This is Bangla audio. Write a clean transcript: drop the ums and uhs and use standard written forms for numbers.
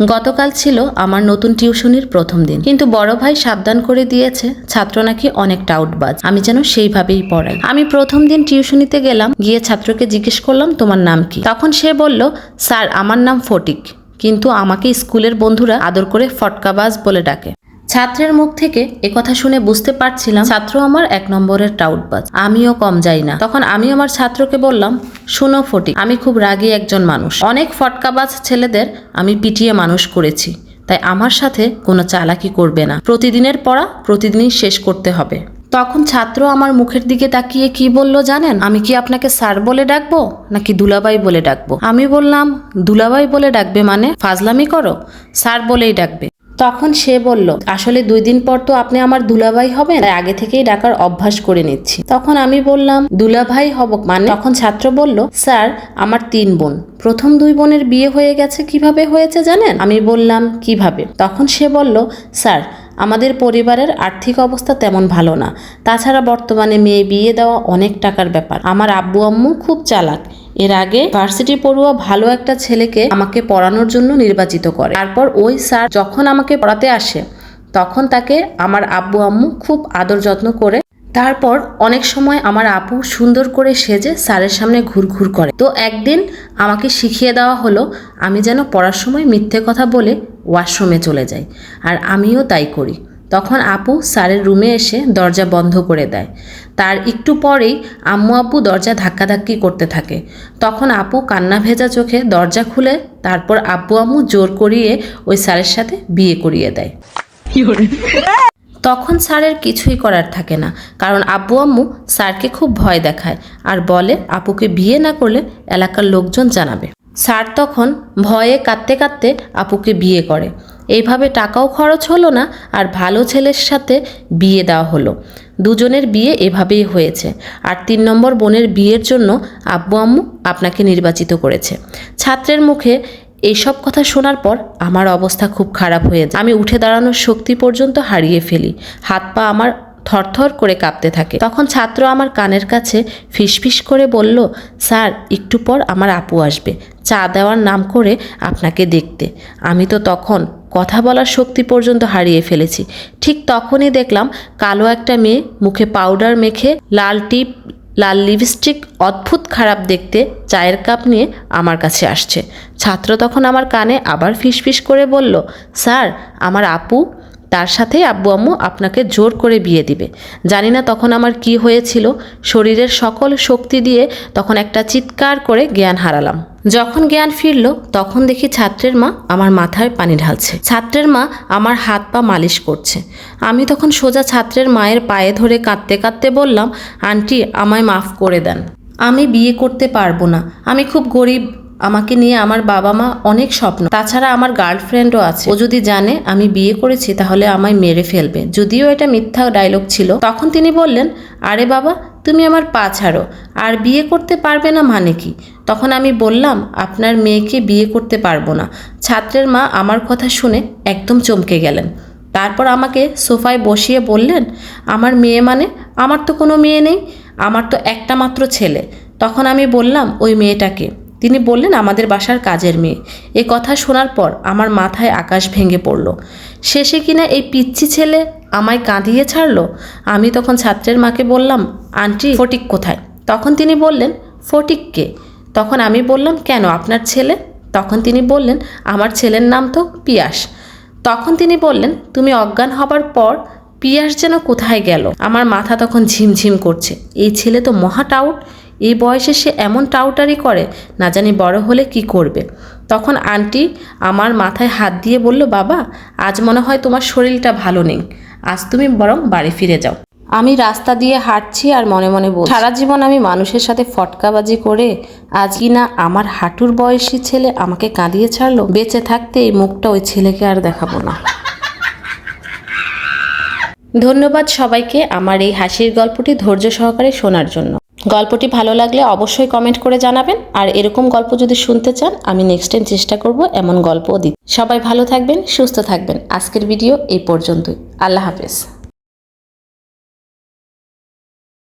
গতকাল ছিল আমার নতুন টিউশনির প্রথম দিন, কিন্তু বড় ভাই সাবধান করে দিয়েছে ছাত্র নাকি অনেক টাউটবাজ, আমি যেন সেইভাবেই পড়াই। আমি প্রথম দিন টিউশনিতে গেলাম, গিয়ে ছাত্রকে জিজ্ঞেস করলাম তোমার নাম কি। তখন সে বলল স্যার আমার নাম ফটিক, কিন্তু আমাকে স্কুলের বন্ধুরা আদর করে ফটকাবাজ বলে ডাকে। ছাত্রের মুখ থেকে একথা শুনে বুঝতে পারছিলাম ছাত্র আমার 1 নম্বরের টাউটবাজ, আমিও কম যাই না। তখন আমি আমার ছাত্রকে বললাম শুনো ফটিক, আমি খুব রাগী একজন মানুষ, অনেক ফটকাবাজ ছেলেদের আমি পিটিয়ে মানুষ করেছি, তাই আমার সাথে কোনো চালাকি করবে না, প্রতিদিনের পড়া প্রতিদিনই শেষ করতে হবে। তখন ছাত্র আমার মুখের দিকে তাকিয়ে কি বলল জানেন, আমি কি আপনাকে স্যার বলে ডাকবো নাকি দুলাভাই বলে ডাকবো? আমি বললাম দুলাভাই বলে ডাকবে মানে ফাজলামি করো, স্যার বলেই ডাকবে। তখন সে বলল আসলে 2 দিন পর তো আপনি আমার দুলাভাই হবেন, তাই আগে থেকেই ডাকার অভ্যাস করে নিচ্ছি। তখন আমি বললাম দুলাভাই হব মানে? তখন ছাত্র বলল স্যার আমার 3 বোন, প্রথম 2 বোনের বিয়ে হয়ে গেছে, কিভাবে হয়েছে জানেন? আমি বললাম কিভাবে? তখন সে বলল স্যার আমাদের পরিবারের আর্থিক অবস্থা তেমন ভালো না, তাছাড়া বর্তমানে মেয়ে বিয়ে দেওয়া অনেক টাকার ব্যাপার, আমার আব্বু আম্মু খুব চালাক, এর আগে ভার্সিটি পড়ুয়া ভালো একটা ছেলেকে আমাকে পড়ানোর জন্য নির্বাচিত করে, তারপর ওই স্যার যখন আমাকে পড়াতে আসে তখন তাকে আমার আব্বু আম্মু খুব আদর যত্ন করে, তারপর অনেক সময় আমার আপু সুন্দর করে সেজে স্যারের সামনে ঘুরঘুর করে। তো একদিন আমাকে শিখিয়ে দেওয়া হলো আমি যেন পড়ার সময় মিথ্যে কথা বলে ওয়াশরুমে চলে যাই, আর আমিও তাই করি। তখন আপু স্যারের রুমে এসে দরজা বন্ধ করে দেয়, তার একটু পরেই আম্মু আব্বু দরজা ধাক্কাধাক্কি করতে থাকে। তখন আপু কান্না ভেজা চোখে দরজা খুলে, তারপর আব্বু আম্মু জোর করিয়ে ওই স্যারের সাথে বিয়ে করিয়ে দেয়। তখন স্যারের কিছুই করার থাকে না, কারণ আব্বু আম্মু স্যারকে খুব ভয় দেখায় আর বলে আপুকে বিয়ে না করলে এলাকার লোকজন জানাবে। স্যার তখন ভয়ে কাঁদতে কাঁদতে আপুকে বিয়ে করে। এইভাবে টাকাও খরচ হলো না, আর ভালো ছেলের সাথে বিয়ে দেওয়া হলো। দুজনের বিয়ে এভাবেই হয়েছে, আর 3 নম্বর বোনের বিয়ের জন্য আব্বু আম্মু আপনাকে নির্বাচিত করেছে। ছাত্রের মুখে এইসব কথা শোনার পর আমার অবস্থা খুব খারাপ হয়ে যায়, আমি উঠে দাঁড়ানোর শক্তি পর্যন্ত হারিয়ে ফেলি, হাত পা আমার থরথর করে কাঁপতে থাকে। তখন ছাত্র আমার কানের কাছে ফিসফিস করে বলল স্যার একটু পর আমার আপু আসবে চা দেওয়ার নাম করে আপনাকে দেখতে। আমি তো তখন কথা বলার শক্তি পর্যন্ত হারিয়ে ফেলেছি। ঠিক তখনই দেখলাম কালো একটা মেয়ে মুখে পাউডার মেখে, লাল টিপ, লাল লিপস্টিক, অদ্ভুত খারাপ দেখতে চায়ের কাপ নিয়ে আমার কাছে আসছে। ছাত্র তখন আমার কানে আবার ফিসফিস করে বলল স্যার আমার আপু, তার সাথেই আব্বু আম্মু আপনাকে জোর করে বিয়ে দিবে। জানি না তখন আমার কি হয়েছিল, শরীরের সকল শক্তি দিয়ে তখন একটা চিৎকার করে জ্ঞান হারালাম। যখন জ্ঞান ফিরল তখন দেখি ছাত্রের মা আমার মাথায় পানি ঢালছে, ছাত্রের মা আমার হাত পা মালিশ করছে। আমি তখন সোজা ছাত্রের মায়ের পায়ে ধরে কাঁদতে কাঁদতে বললাম আন্টি আমায় মাফ করে দেন, আমি বিয়ে করতে পারবো না, আমি খুব গরিব, আমাকে নিয়ে আমার বাবা মা অনেক স্বপ্ন, তাছাড়া আমার গার্লফ্রেন্ডও আছে, ও যদি জানে আমি বিয়ে করেছি তাহলে আমায় মেরে ফেলবে। যদিও এটা মিথ্যা ডায়লগ ছিল। তখন তিনি বললেন আরে বাবা তুমি আমার পা ছাড়ো, আর বিয়ে করতে পারবে না মানে কি? তখন আমি বললাম আপনার মেয়েকে বিয়ে করতে পারবো না। ছাত্রের মা আমার কথা শুনে একদম চমকে গেলেন, তারপর আমাকে সোফায় বসিয়ে বললেন আমার মেয়ে মানে? আমার তো কোনো মেয়ে নেই, আমার তো একটা মাত্র ছেলে। তখন আমি বললাম ওই মেয়েটাকে? তিনি বললেন আমাদের বাসার কাজের মেয়ে। এ কথা শোনার পর আমার মাথায় আকাশ ভেঙে পড়ল। শেষে কিনা এই পিচ্ছি ছেলে আমায় কাঁদিয়ে ছাড়লো। আমি তখন ছাত্রের মাকে বললাম আন্টি ফটিক কোথায়? তখন তিনি বললেন ফটিককে? তখন আমি বললাম কেন, আপনার ছেলে? তখন তিনি বললেন আমার ছেলের নাম তো পিয়াস। তখন তিনি বললেন তুমি অজ্ঞান হবার পর পিয়াস যেন কোথায় গেল। আমার মাথা তখন ঝিমঝিম করছে, এই ছেলে তো মহা টাউট, এই বয়সে সে এমন টাউটারি করে, না জানি বড় হলে কি করবে। তখন আন্টি আমার মাথায় হাত দিয়ে বলল বাবা আজ মনে হয় তোমার শরীরটা ভালো নেই, আজ তুমি বরং বাড়ি ফিরে যাও। আমি রাস্তা দিয়ে হাঁটছি আর মনে মনে বলছি সারা জীবন আমি মানুষের সাথে ফটকাবাজি করে আজ কিনা আমার হাঁটুর বয়সী ছেলে আমাকে কাঁদিয়ে ছাড়লো। বেঁচে থাকতে এই মুখটা ওই ছেলেকে আর দেখাবো না। ধন্যবাদ সবাইকে আমার এই হাসির গল্পটি ধৈর্য সহকারে শোনার জন্য। গল্পটি ভালো লাগলে অবশ্যই কমেন্ট করে জানাবেন, আর এরকম গল্প যদি শুনতে চান আমি নেক্সট টাইম চেষ্টা করব এমন গল্পও দিতে। সবাই ভালো থাকবেন, সুস্থ থাকবেন। আজকের ভিডিও এই পর্যন্তই। আল্লাহ হাফেজ।